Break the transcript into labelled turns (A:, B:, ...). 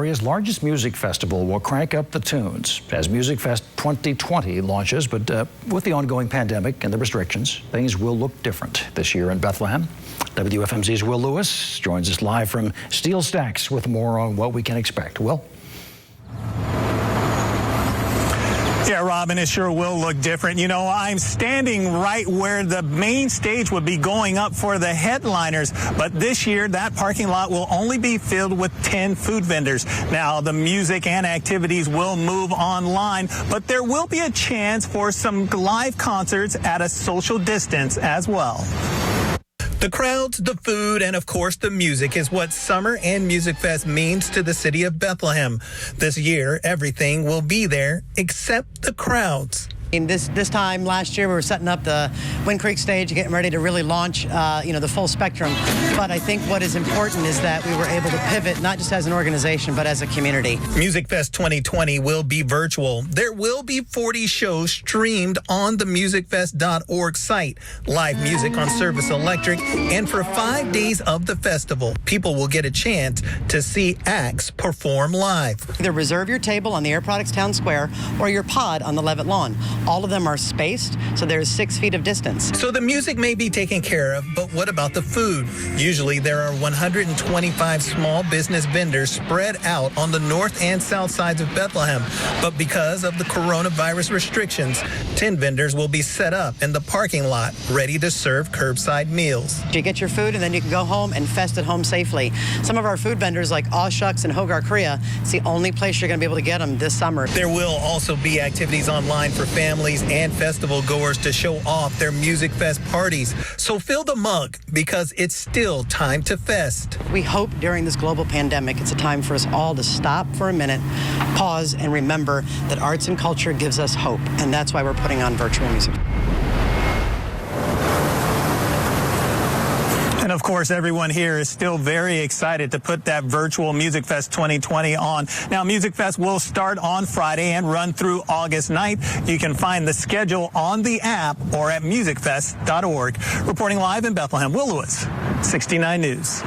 A: Area's largest music festival will crank up the tunes as Musikfest 2020 launches, but with the ongoing pandemic and the restrictions, things will look different this year in Bethlehem. WFMZ's Will Lewis joins us live from Steel Stacks with more on what we can expect. Will?
B: Yeah, Robin, it sure will look different. You know, I'm standing right where the main stage would be going up for the headliners, but this year that parking lot will only be filled with 10 food vendors. Now, the music and activities will move online, but there will be a chance for some live concerts at a social distance as well. The crowds, the food, and of course the music is what Summer and Musikfest means to the city of Bethlehem. This year, everything will be there except the crowds.
C: This time last year, we were setting up the Wind Creek stage, getting ready to really launch, the full spectrum. But I think what is important is that we were able to pivot, not just as an organization, but as a community.
B: Musikfest 2020 will be virtual. There will be 40 shows streamed on the musikfest.org site, live music on Service Electric, and for 5 days of the festival, people will get a chance to see acts perform live.
C: Either reserve your table on the Air Products Town Square or your pod on the Levitt Lawn. All of them are spaced, so there's 6 feet of distance.
B: So the music may be taken care of, but what about the food? Usually there are 125 small business vendors spread out on the north and south sides of Bethlehem. But because of the coronavirus restrictions, 10 vendors will be set up in the parking lot, ready to serve curbside meals.
C: You get your food and then you can go home and fest at home safely. Some of our food vendors like Aw Shucks and Hogar Korea, it's the only place you're going to be able to get them this summer.
B: There will also be activities online for families and festival goers to show off their Musikfest parties. So fill the mug because it's still time to fest.
C: We hope during this global pandemic, it's a time for us all to stop for a minute, pause, and remember that arts and culture gives us hope. And that's why we're putting on virtual music.
B: And of course, everyone here is still very excited to put that virtual Musikfest 2020 on. Now, Musikfest will start on Friday and run through August 9th. You can find the schedule on the app or at musikfest.org. Reporting live in Bethlehem, Will Lewis, 69 News.